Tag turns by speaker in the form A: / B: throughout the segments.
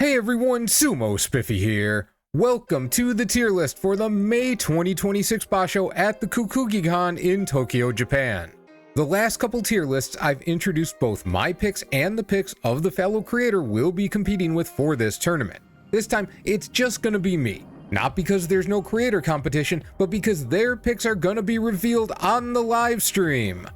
A: Hey everyone, Sumo Spiffy here. Welcome to the tier list for the May 2026 Basho at the Kokugi-Con in Tokyo, Japan. The last couple tier lists I've introduced both my picks and the picks of the fellow creator we'll be competing with for this tournament. This time, it's just gonna be me. Not because there's no creator competition, but because their picks are gonna be revealed on the live stream.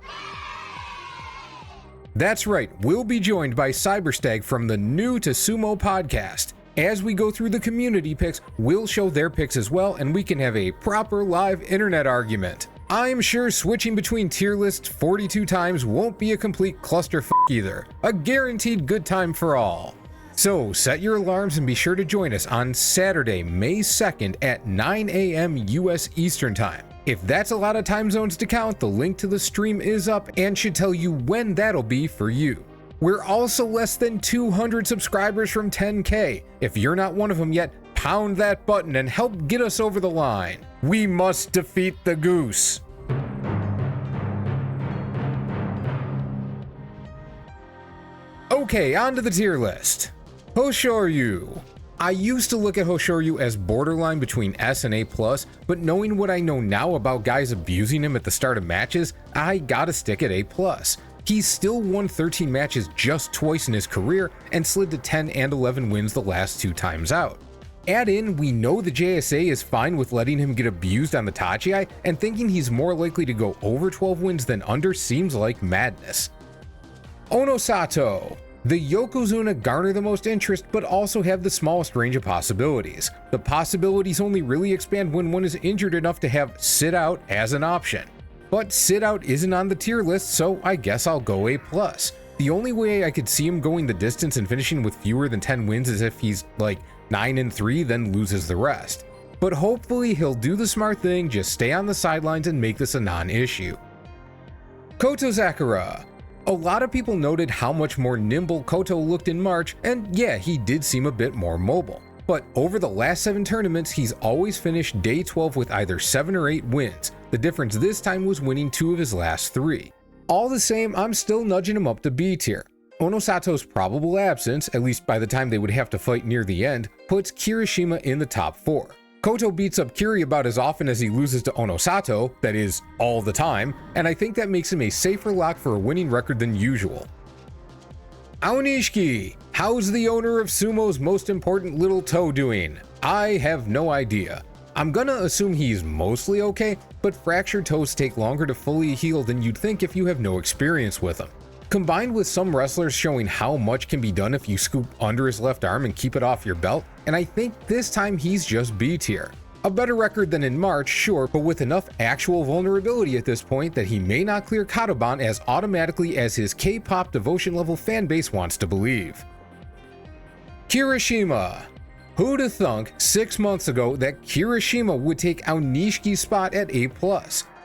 A: That's right, we'll be joined by Cyberstag from the New to Sumo podcast. As we go through the community picks, we'll show their picks as well, and we can have a proper live internet argument. I'm sure switching between tier lists 42 times won't be a complete clusterfuck either. A guaranteed good time for all. So set your alarms and be sure to join us on Saturday, May 2nd at 9 a.m. US Eastern Time. If that's a lot of time zones to count, the link to the stream is up and should tell you when that'll be for you. We're also less than 200 subscribers from 10K. If you're not one of them yet, pound that button and help get us over the line. We must defeat the goose. Okay, on to the tier list. Hoshoryu. I used to look at Hoshoryu as borderline between S and A+, but knowing what I know now about guys abusing him at the start of matches, I gotta stick at A+. He's still won 13 matches just twice in his career and slid to 10 and 11 wins the last 2 times out. Add in, we know the JSA is fine with letting him get abused on the Tachiai, and thinking he's more likely to go over 12 wins than under seems like madness. Onosato. The Yokozuna garner the most interest, but also have the smallest range of possibilities. The possibilities only really expand when one is injured enough to have sit out as an option. But sit out isn't on the tier list, so I guess I'll go A+. The only way I could see him going the distance and finishing with fewer than 10 wins is if he's like 9-3, then loses the rest. But hopefully he'll do the smart thing, just stay on the sidelines and make this a non-issue. Kotozakura. A lot of people noted how much more nimble Koto looked in March, and yeah, he did seem a bit more mobile. But over the last 7 tournaments, he's always finished day 12 with either 7 or 8 wins. The difference this time was winning 2 of his last 3. All the same, I'm still nudging him up to B tier. Onosato's probable absence, at least by the time they would have to fight near the end, puts Kirishima in the top 4. Koto beats up Kiri about as often as he loses to Onosato, that is, all the time, and I think that makes him a safer lock for a winning record than usual. Aonishiki. How's the owner of Sumo's most important little toe doing? I have no idea. I'm gonna assume he's mostly okay, but fractured toes take longer to fully heal than you'd think if you have no experience with them. Combined with some wrestlers showing how much can be done if you scoop under his left arm and keep it off your belt, and I think this time he's just B tier. A better record than in March, sure, but with enough actual vulnerability at this point that he may not clear Kadoban as automatically as his K-pop devotion level fanbase wants to believe. Kirishima. Who'da thunk 6 months ago that Kirishima would take Aonishiki's spot at A+,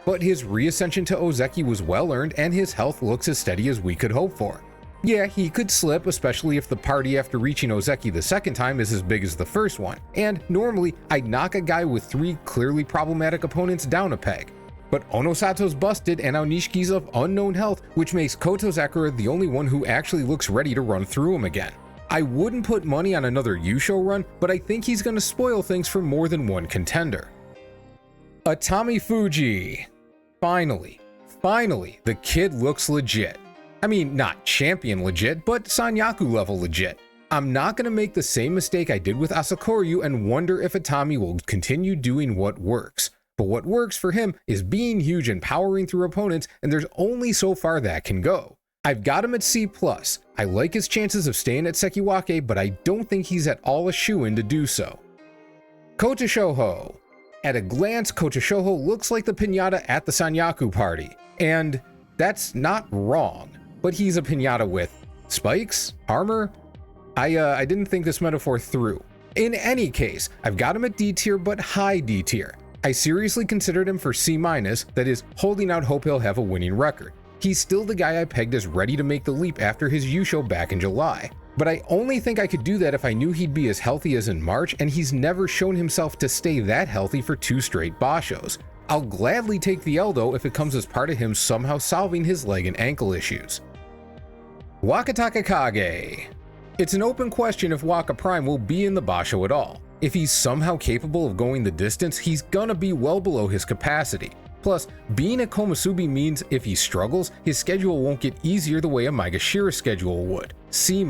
A: but his reascension to Ozeki was well earned and his health looks as steady as we could hope for. Yeah, he could slip, especially if the party after reaching Ozeki the second time is as big as the first one, and normally I'd knock a guy with 3 clearly problematic opponents down a peg. But Onosato's busted and Aonishiki's of unknown health, which makes Kotozakura the only one who actually looks ready to run through him again. I wouldn't put money on another Yusho run, but I think he's gonna spoil things for more than one contender. Atamifuji. Finally, the kid looks legit. I mean, not champion legit, but Sanyaku level legit. I'm not gonna make the same mistake I did with Asakoryu and wonder if Atami will continue doing what works. But what works for him is being huge and powering through opponents, and there's only so far that can go. I've got him at C+. I like his chances of staying at Sekiwake, but I don't think he's at all a shoo-in to do so. Kotoshoho. At a glance, Kotoshoho looks like the piñata at the Sanyaku party, and that's not wrong, but he's a piñata with spikes? Armor? I didn't think this metaphor through. In any case, I've got him at D tier, but high D tier. I seriously considered him for C-, that is, holding out hope he'll have a winning record. He's still the guy I pegged as ready to make the leap after his Yusho back in July. But I only think I could do that if I knew he'd be as healthy as in March, and he's never shown himself to stay that healthy for 2 straight Bashos. I'll gladly take the L though if it comes as part of him somehow solving his leg and ankle issues. Wakatakakage. It's an open question if Waka Prime will be in the Basho at all. If he's somehow capable of going the distance, he's gonna be well below his capacity. Plus, being a Komusubi means if he struggles, his schedule won't get easier the way a Maegashira schedule would. C-.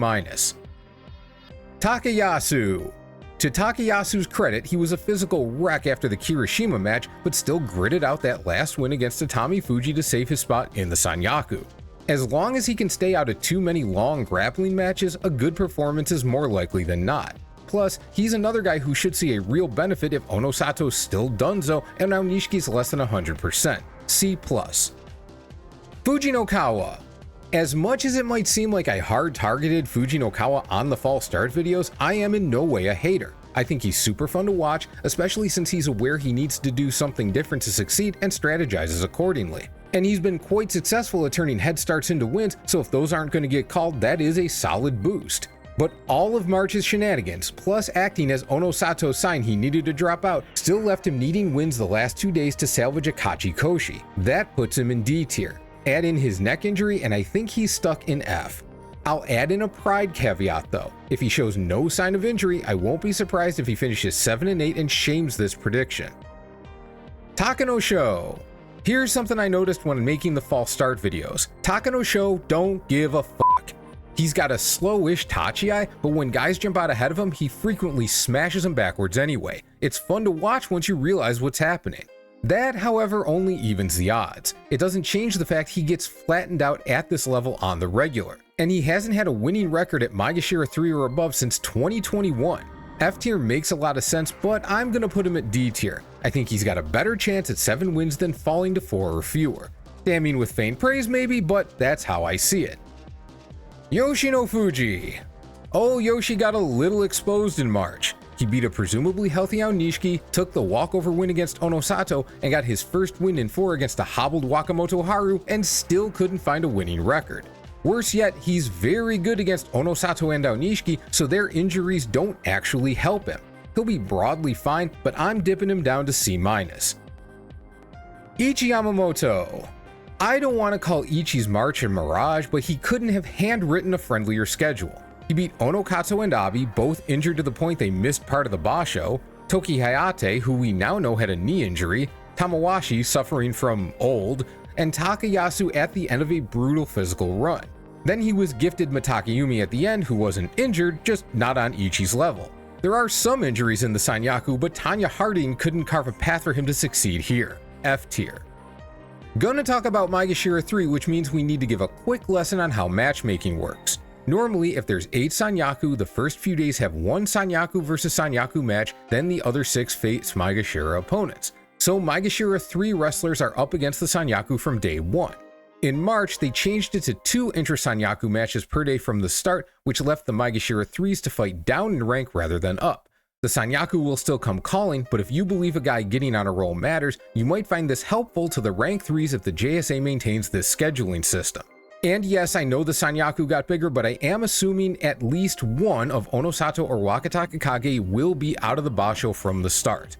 A: Takayasu. To Takayasu's credit, he was a physical wreck after the Kirishima match, but still gritted out that last win against Atamifuji to save his spot in the Sanyaku. As long as he can stay out of too many long grappling matches, a good performance is more likely than not. Plus, he's another guy who should see a real benefit if Onosato's still donezo and Aonishiki's less than 100%. C+. Fujinokawa. As much as it might seem like I hard-targeted Fujinokawa on the false start videos, I am in no way a hater. I think he's super fun to watch, especially since he's aware he needs to do something different to succeed and strategizes accordingly. And he's been quite successful at turning head starts into wins, so if those aren't going to get called, that is a solid boost. But all of March's shenanigans, plus acting as Onosato's sign he needed to drop out, still left him needing wins the last 2 days to salvage a Kachi Koshi. That puts him in D tier. Add in his neck injury and I think he's stuck in F. I'll add in a pride caveat though. If he shows no sign of injury, I won't be surprised if he finishes 7-8 and shames this prediction. Takanosho. Here's something I noticed when making the false start videos. Takanosho don't give a fuck. He's got a slowish tachi-ai, but when guys jump out ahead of him, he frequently smashes them backwards anyway. It's fun to watch once you realize what's happening. That, however, only evens the odds. It doesn't change the fact he gets flattened out at this level on the regular. And he hasn't had a winning record at Maegashira 3 or above since 2021. F tier makes a lot of sense, but I'm gonna put him at D tier. I think he's got a better chance at 7 wins than falling to 4 or fewer. Damning with faint praise maybe, but that's how I see it. Yoshinofuji. Oh, Yoshi got a little exposed in March. He beat a presumably healthy Aonishiki, took the walkover win against Onosato, and got his first win in 4 against a hobbled Wakamotoharu, and still couldn't find a winning record. Worse yet, he's very good against Onosato and Aonishiki, so their injuries don't actually help him. He'll be broadly fine, but I'm dipping him down to C-. Ichiyamamoto. I don't want to call Ichi's March a mirage, but he couldn't have handwritten a friendlier schedule. He beat Onokato and Abi, both injured to the point they missed part of the Basho, Toki Hayate, who we now know had a knee injury, Tamawashi suffering from old, and Takayasu at the end of a brutal physical run. Then he was gifted Matakayumi at the end, who wasn't injured, just not on Ichi's level. There are some injuries in the Sanyaku, but Tanya Harding couldn't carve a path for him to succeed here. F tier. Gonna talk about Maegashira 3, which means we need to give a quick lesson on how matchmaking works. Normally, if there's 8 Sanyaku, the first few days have 1 Sanyaku versus Sanyaku match, then the other 6 face Maegashira opponents. So Maegashira 3 wrestlers are up against the Sanyaku from day 1. In March, they changed it to 2 intra-Sanyaku matches per day from the start, which left the Maegashira 3s to fight down in rank rather than up. The Sanyaku will still come calling, but if you believe a guy getting on a roll matters, you might find this helpful to the rank 3s if the JSA maintains this scheduling system. And yes, I know the Sanyaku got bigger, but I am assuming at least one of Onosato or Wakatakakage will be out of the Basho from the start.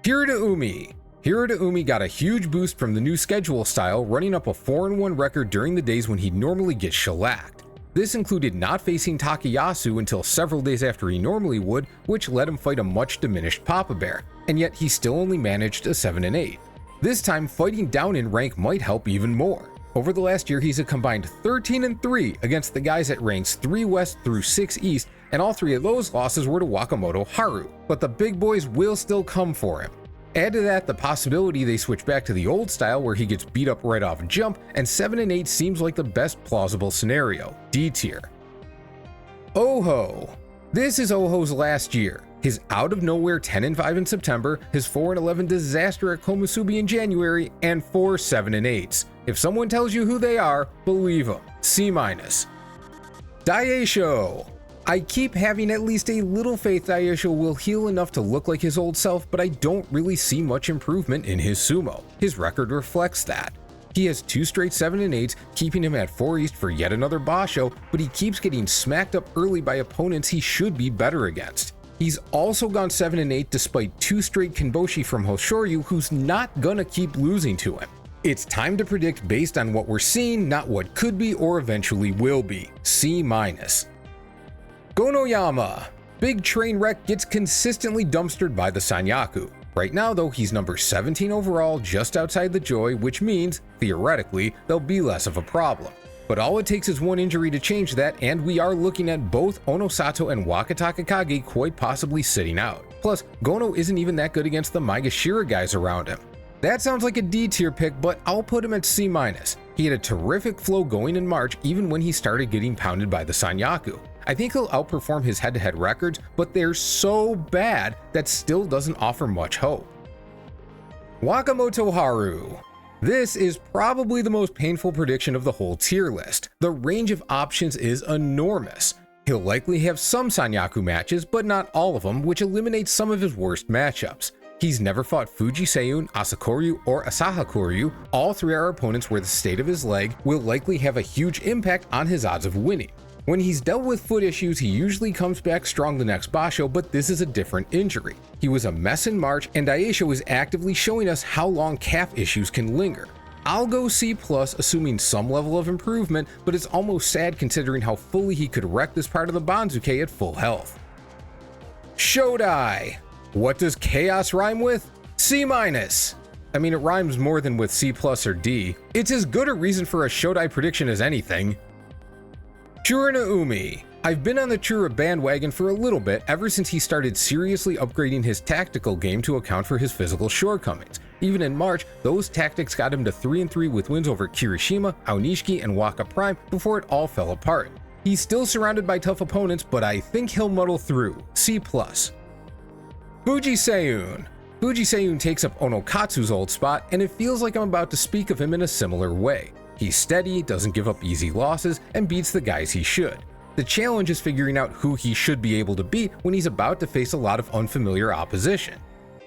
A: Hiradoumi. Hiradoumi got a huge boost from the new schedule style, running up a 4-1 record during the days when he'd normally get shellacked. This included not facing Takayasu until several days after he normally would, which let him fight a much diminished Papa Bear, and yet he still only managed a 7-8. This time, fighting down in rank might help even more. Over the last year, he's a combined 13-3 against the guys at ranks 3 West through 6 East, and all 3 of those losses were to Wakamotoharu, but the big boys will still come for him. Add to that the possibility they switch back to the old style where he gets beat up right off jump, and 7-8 seems like the best plausible scenario, D tier. Oho. This is Oho's last year. His out-of-nowhere 10-5 in September, his 4-11 disaster at Komusubi in January, and 4 7-8s. If someone tells you who they are, believe them. C-. Daieisho. I keep having at least a little faith Daieisho will heal enough to look like his old self, but I don't really see much improvement in his sumo. His record reflects that. He has 2 straight 7-8s, keeping him at 4 East for yet another Basho, but he keeps getting smacked up early by opponents he should be better against. He's also gone 7-8 despite 2 straight Kinboshi from Hoshoryu, who's not gonna keep losing to him. It's time to predict based on what we're seeing, not what could be or eventually will be. C-. Gonoyama. Big train wreck gets consistently dumpstered by the Sanyaku. Right now though, he's number 17 overall, just outside the Joy, which means, theoretically, they'll be less of a problem. But all it takes is one injury to change that, and we are looking at both Onosato and Wakatakakage quite possibly sitting out. Plus, Gono isn't even that good against the Maegashira guys around him. That sounds like a D tier pick, but I'll put him at C-. He had a terrific flow going in March even when he started getting pounded by the Sanyaku. I think he'll outperform his head-to-head records, but they're so bad that still doesn't offer much hope. Wakamotoharu. This is probably the most painful prediction of the whole tier list. The range of options is enormous. He'll likely have some Sanyaku matches, but not all of them, which eliminates some of his worst matchups. He's never fought Fujiseiun, Asakoryu, or Asahakuryu. All three are opponents where the state of his leg will likely have a huge impact on his odds of winning. When he's dealt with foot issues, he usually comes back strong the next basho, but this is a different injury. He was a mess in March, and Daieisho is actively showing us how long calf issues can linger. I'll go C+, assuming some level of improvement, but it's almost sad considering how fully he could wreck this part of the Banzuke at full health. Shodai. What does chaos rhyme with? C-. I mean, it rhymes more than with C+ or D. It's as good a reason for a Shodai prediction as anything. Churanoumi. I've been on the Chura bandwagon for a little bit ever since he started seriously upgrading his tactical game to account for his physical shortcomings. Even in March, those tactics got him to 3-3 with wins over Kirishima, Aonishiki, and Waka Prime before it all fell apart. He's still surrounded by tough opponents, but I think he'll muddle through. C+. Fujiseiun. Fujiseiun takes up Onokatsu's old spot, and it feels like I'm about to speak of him in a similar way. He's steady, doesn't give up easy losses, and beats the guys he should. The challenge is figuring out who he should be able to beat when he's about to face a lot of unfamiliar opposition.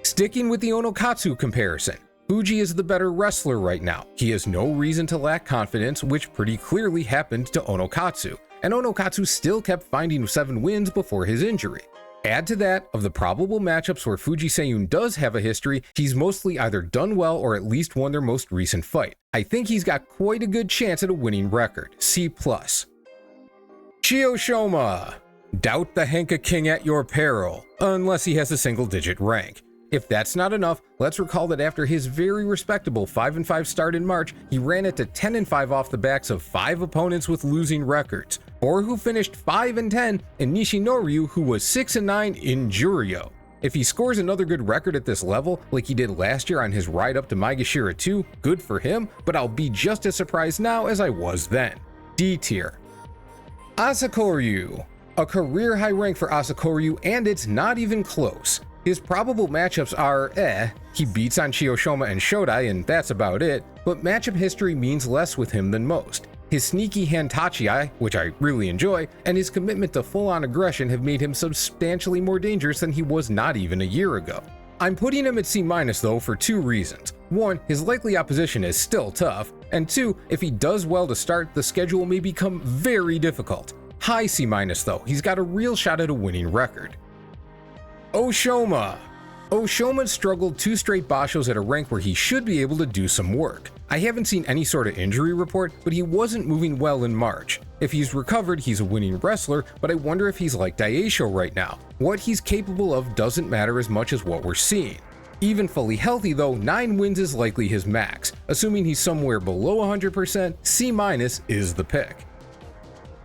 A: Sticking with the Onokatsu comparison, Fuji is the better wrestler right now. He has no reason to lack confidence, which pretty clearly happened to Onokatsu, and Onokatsu still kept finding 7 wins before his injury. Add to that, of the probable matchups where Fujiseiun does have a history, he's mostly either done well or at least won their most recent fight. I think he's got quite a good chance at a winning record. C+. Chiyoshoma. Doubt the Henka King at your peril, unless he has a single-digit rank. If that's not enough, let's recall that after his very respectable 5-5 start in March, he ran it to 10-5 off the backs of 5 opponents with losing records, 4 who finished 5-10, and Nishinoryu who was 6-9 in Juryo. If he scores another good record at this level, like he did last year on his ride up to Maegashira 2, good for him, but I'll be just as surprised now as I was then. D tier. Asakoryu. A career high rank for Asakoryu, and it's not even close. His probable matchups are he beats on Chiyoshoma and Shodai, and that's about it, but matchup history means less with him than most. His sneaky hand tachi-ai, which I really enjoy, and his commitment to full-on aggression have made him substantially more dangerous than he was not even a year ago. I'm putting him at C- though for 2 reasons. 1, his likely opposition is still tough, and 2, if he does well to start, the schedule may become very difficult. High C- though, he's got a real shot at a winning record. Oshoma. Oshoma struggled 2 straight bashos at a rank where he should be able to do some work. I haven't seen any sort of injury report, but he wasn't moving well in March. If he's recovered, he's a winning wrestler, but I wonder if he's like Daieisho right now. What he's capable of doesn't matter as much as what we're seeing. Even fully healthy though, 9 wins is likely his max. Assuming he's somewhere below 100%, C- is the pick.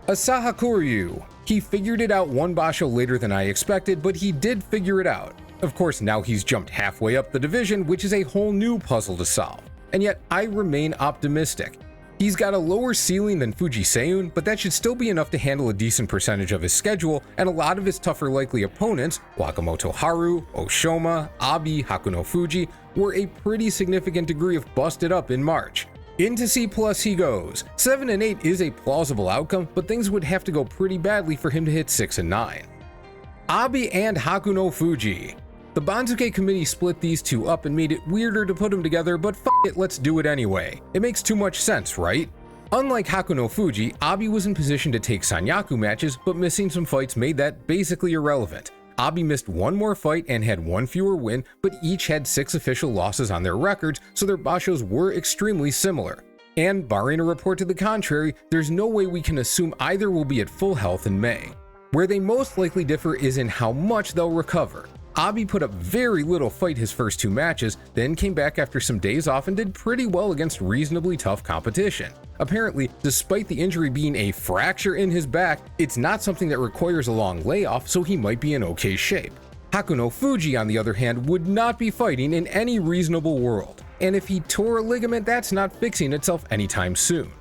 A: Asahakuryu. He figured it out 1 basho later than I expected, but he did figure it out. Of course, now he's jumped halfway up the division, which is a whole new puzzle to solve. And yet, I remain optimistic. He's got a lower ceiling than Fujiseiun, but that should still be enough to handle a decent percentage of his schedule, and a lot of his tougher likely opponents, Wakamotoharu, Oshoma, Abi Hakunofuji, were a pretty significant degree of busted up in March. Into C+ he goes. 7-8 is a plausible outcome, but things would have to go pretty badly for him to hit 6-9. Abi and Hakunofuji. The Banzuke committee split these 2 up and made it weirder to put them together, but f it, let's do it anyway. It makes too much sense, right? Unlike Hakunofuji, Abi was in position to take Sanyaku matches, but missing some fights made that basically irrelevant. Abi missed 1 more fight and had 1 fewer win, but each had 6 official losses on their records, so their bashos were extremely similar. And barring a report to the contrary, there's no way we can assume either will be at full health in May. Where they most likely differ is in how much they'll recover. Abi put up very little fight his first 2 matches, then came back after some days off and did pretty well against reasonably tough competition. Apparently, despite the injury being a fracture in his back, it's not something that requires a long layoff, so he might be in okay shape. Hakunofuji, on the other hand, would not be fighting in any reasonable world, and if he tore a ligament, that's not fixing itself anytime soon.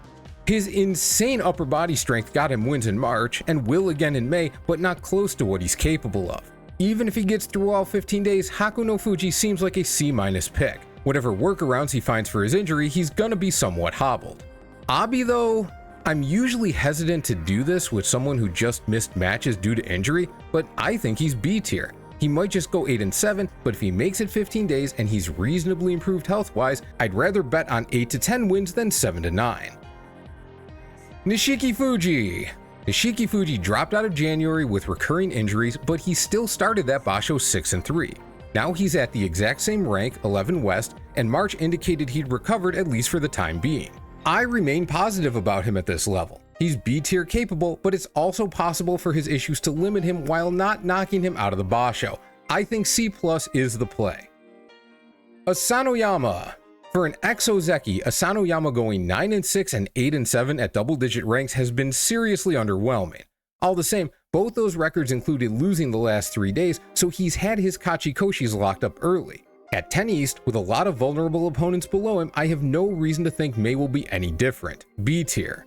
A: His insane upper body strength got him wins in March, and will again in May, but not close to what he's capable of. Even if he gets through all 15 days, Hakunofuji seems like a C- pick. Whatever workarounds he finds for his injury, he's gonna be somewhat hobbled. Abi though, I'm usually hesitant to do this with someone who just missed matches due to injury, but I think he's B tier. He might just go 8-7, but if he makes it 15 days and he's reasonably improved health-wise, I'd rather bet on 8 to 10 wins than 7 to 9. Nishikifuji. Nishikifuji dropped out of January with recurring injuries, but he still started that basho 6-3. Now he's at the exact same rank, 11 West, and March indicated he'd recovered at least for the time being. I remain positive about him at this level. He's B tier capable, but it's also possible for his issues to limit him while not knocking him out of the basho. I think C+ is the play. Asanoyama. For an ex-Ozeki, Asanoyama going 9-6 and 8-7 at double-digit ranks has been seriously underwhelming. All the same, both those records included losing the last 3 days, so he's had his Kachikoshis locked up early. At 10 East, with a lot of vulnerable opponents below him, I have no reason to think May will be any different. B tier.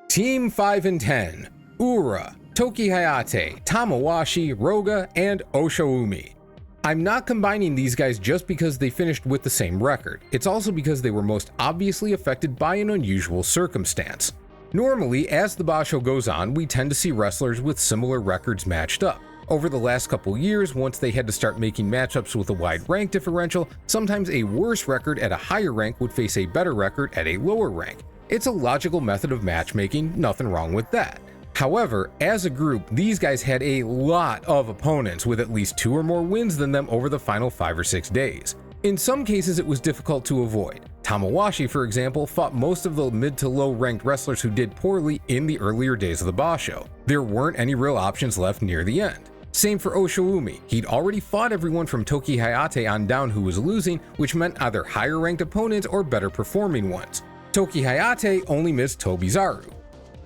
A: Team 5-10. Ura, Toki Hayate, Tamawashi, Roga, and Oshoumi. I'm not combining these guys just because they finished with the same record. It's also because they were most obviously affected by an unusual circumstance. Normally, as the basho goes on, we tend to see wrestlers with similar records matched up. Over the last couple years, once they had to start making matchups with a wide rank differential, sometimes a worse record at a higher rank would face a better record at a lower rank. It's a logical method of matchmaking, nothing wrong with that. However, as a group, these guys had a lot of opponents with at least 2 or more wins than them over the final 5 or 6 days. In some cases, it was difficult to avoid. Tamawashi, for example, fought most of the mid to low ranked wrestlers who did poorly in the earlier days of the basho. There weren't any real options left near the end. Same for Oshoumi. He'd already fought everyone from Toki Hayate on down who was losing, which meant either higher ranked opponents or better performing ones. Toki Hayate only missed Tobizaru.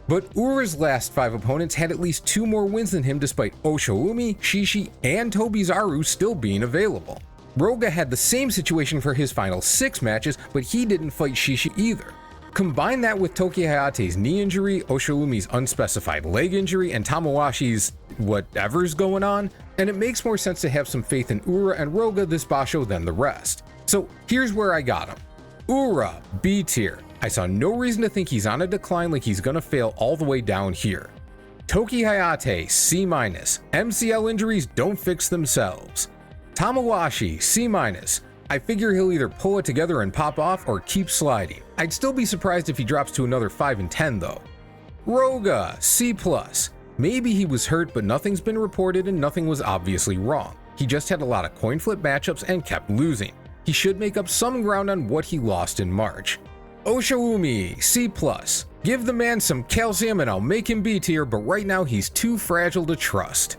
A: But Ura's last 5 opponents had at least 2 more wins than him despite Oshoumi, Shishi, and Tobizaru still being available. Roga had the same situation for his final 6 matches, but he didn't fight Shishi either. Combine that with Toki Hayate's knee injury, Oshoumi's unspecified leg injury, and Tamawashi's whatever's going on, and it makes more sense to have some faith in Ura and Roga this basho than the rest. So here's where I got him. Ura, B tier. I saw no reason to think he's on a decline like he's gonna fail all the way down here. Toki Hayate, C-. MCL injuries don't fix themselves. Tamawashi, C-. I figure he'll either pull it together and pop off or keep sliding. I'd still be surprised if he drops to another 5 and 10 though. Roga, C+. Maybe he was hurt, but nothing's been reported and nothing was obviously wrong. He just had a lot of coin flip matchups and kept losing. He should make up some ground on what he lost in March. Oshoumi, C+. Give the man some calcium and I'll make him B tier, but right now he's too fragile to trust.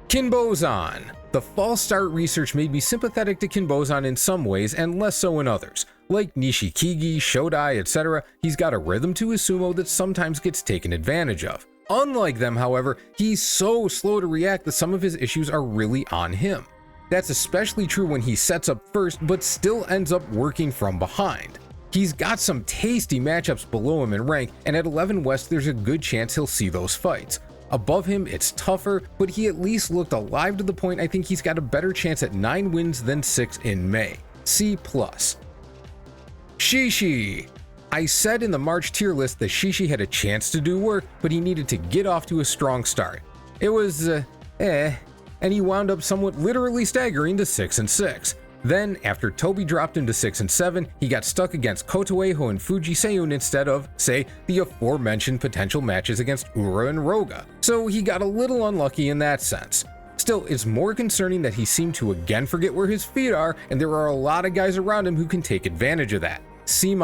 A: Kinbozan. The false start research made me sympathetic to Kinbozan in some ways and less so in others. Like Nishikigi, Shodai, etc., he's got a rhythm to his sumo that sometimes gets taken advantage of. Unlike them, however, he's so slow to react that some of his issues are really on him. That's especially true when he sets up first but still ends up working from behind. He's got some tasty matchups below him in rank, and at 11 West there's a good chance he'll see those fights. Above him it's tougher, but he at least looked alive to the point I think he's got a better chance at 9 wins than 6 in May. C+. Shishi. I said in the March tier list that Shishi had a chance to do work, but he needed to get off to a strong start. It was, and he wound up somewhat literally staggering to 6 and 6. Then, after Toby dropped him to 6 and 7, he got stuck against Kotoeiho and Fujiseiun instead of, say, the aforementioned potential matches against Ura and Roga, so he got a little unlucky in that sense. Still, it's more concerning that he seemed to again forget where his feet are, and there are a lot of guys around him who can take advantage of that. C-.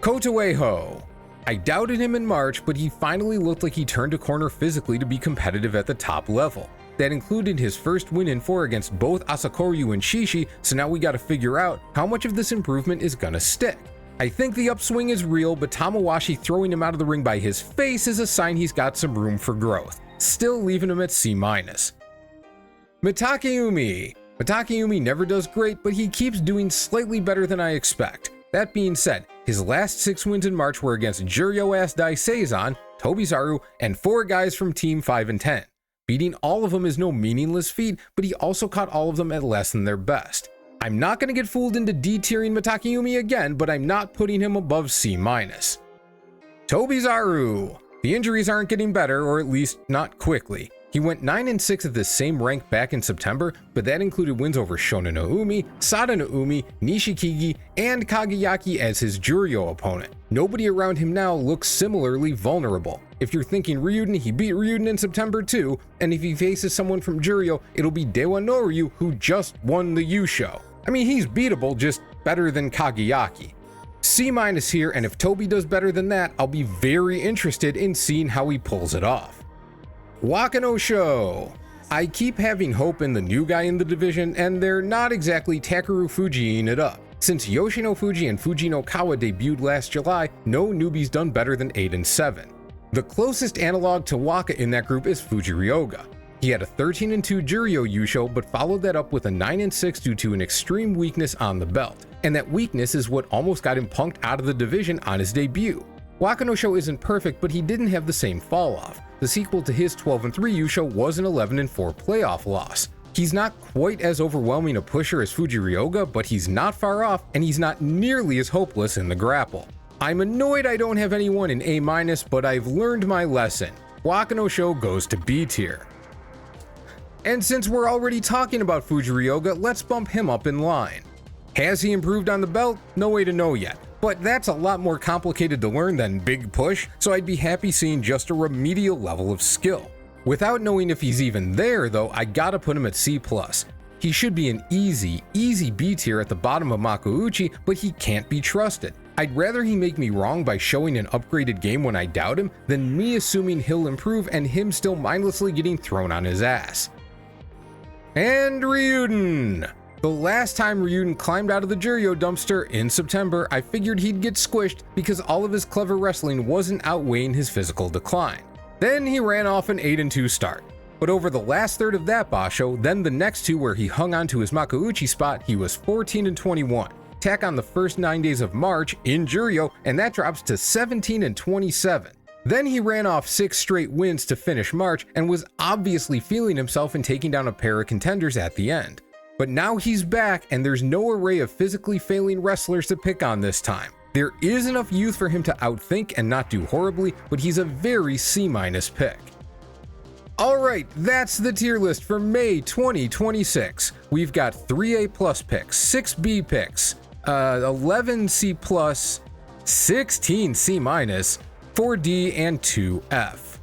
A: Kotoeiho. I doubted him in March, but he finally looked like he turned a corner physically to be competitive at the top level. That included his first win in 4 against both Asakoryu and Shishi, so now we gotta figure out how much of this improvement is gonna stick. I think the upswing is real, but Tamawashi throwing him out of the ring by his face is a sign he's got some room for growth, still leaving him at C-. Mitakeumi. Mitakeumi never does great, but he keeps doing slightly better than I expect. That being said, his last 6 wins in March were against Juryo-ass Daieisho, Tobizaru, and 4 guys from Team 5 and 10. Beating all of them is no meaningless feat, but he also caught all of them at less than their best. I'm not going to get fooled into D-tiering Mitakeumi again, but I'm not putting him above C-. Tobizaru. The injuries aren't getting better, or at least not quickly. He went 9-6 at this same rank back in September, but that included wins over Shononoumi, Sadanoumi, Nishikigi, and Kagayaki as his Juryo opponent. Nobody around him now looks similarly vulnerable. If you're thinking Ryuden, he beat Ryuden in September too, and if he faces someone from Juryo, it'll be Dewa Noryu, who just won the Yusho. I mean, he's beatable, just better than Kagayaki. C- here, and if Toby does better than that, I'll be very interested in seeing how he pulls it off. Wakanosho. I keep having hope in the new guy in the division, and they're not exactly Takeru-Fujiing it up. Since Yoshinofuji and Fujinokawa debuted last July, no newbie's done better than 8-7. The closest analog to Waka in that group is Fujiryoga. He had a 13-2 Juryo Yusho, but followed that up with a 9-6 due to an extreme weakness on the belt, and that weakness is what almost got him punked out of the division on his debut. Wakanosho isn't perfect, but he didn't have the same fall off. The sequel to his 12-3 Yusho was an 11-4 playoff loss. He's not quite as overwhelming a pusher as Fujiryoga, but he's not far off, and he's not nearly as hopeless in the grapple. I'm annoyed I don't have anyone in A-, but I've learned my lesson. Wakanosho goes to B tier. And since we're already talking about Fujiryoga, let's bump him up in line. Has he improved on the belt? No way to know yet. But that's a lot more complicated to learn than Big Push, so I'd be happy seeing just a remedial level of skill. Without knowing if he's even there though, I gotta put him at C+. He should be an easy B tier at the bottom of Makuuchi, but he can't be trusted. I'd rather he make me wrong by showing an upgraded game when I doubt him, than me assuming he'll improve and him still mindlessly getting thrown on his ass. And Ryuden! The last time Ryuden climbed out of the Juryo dumpster in September, I figured he'd get squished because all of his clever wrestling wasn't outweighing his physical decline. Then he ran off an 8-2 start. But over the last third of that basho, then the next 2 where he hung on to his Makuuchi spot, he was 14-21. Tack on the first 9 days of March in Juryo, and that drops to 17-27. Then he ran off 6 straight wins to finish March and was obviously feeling himself and taking down a pair of contenders at the end. But now he's back, and there's no array of physically failing wrestlers to pick on this time. There is enough youth for him to outthink and not do horribly, but he's a very C- pick. Alright, that's the tier list for May 2026. We've got 3 A+ picks, 6 B picks, 11 C+, 16 C-, 4 D, and 2 F.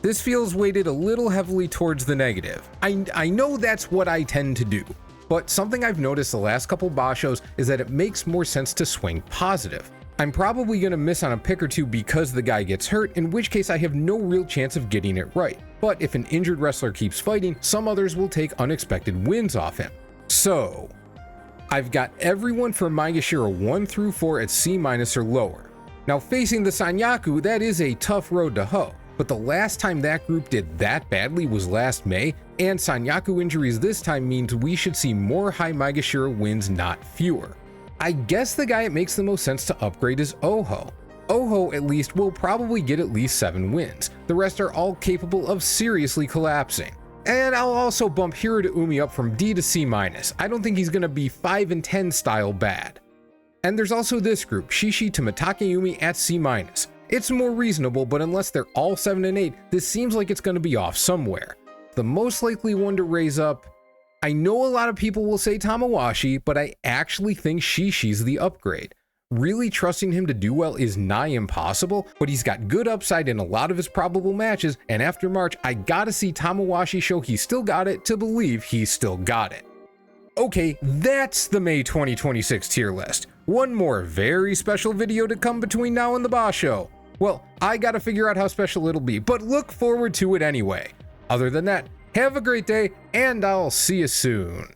A: This feels weighted a little heavily towards the negative. I know that's what I tend to do, but something I've noticed the last couple bashos is that it makes more sense to swing positive. I'm probably going to miss on a pick or two because the guy gets hurt, in which case I have no real chance of getting it right. But if an injured wrestler keeps fighting, some others will take unexpected wins off him. So, I've got everyone from Maegashira 1 through 4 at C- or lower. Now facing the Sanyaku, that is a tough road to hoe. But the last time that group did that badly was last May, and Sanyaku injuries this time means we should see more high Maegashira wins, not fewer. I guess the guy it makes the most sense to upgrade is Oho. Oho at least will probably get at least 7 wins. The rest are all capable of seriously collapsing. And I'll also bump Hiradoumi up from D to C-. I don't think he's gonna be 5-10 style bad. And there's also this group, Shishi to Mitakeumi at C-. It's more reasonable, but unless they're all 7 and 8, this seems like it's gonna be off somewhere. The most likely one to raise up, I know a lot of people will say Tamawashi, but I actually think Shishi's the upgrade. Really trusting him to do well is nigh impossible, but he's got good upside in a lot of his probable matches, and after March, I gotta see Tamawashi show he's still got it to believe he's still got it. Okay, that's the May 2026 tier list. one more very special video to come between now and the Basho. Well, I gotta figure out how special it'll be, but look forward to it anyway. Other than that, have a great day, and I'll see you soon.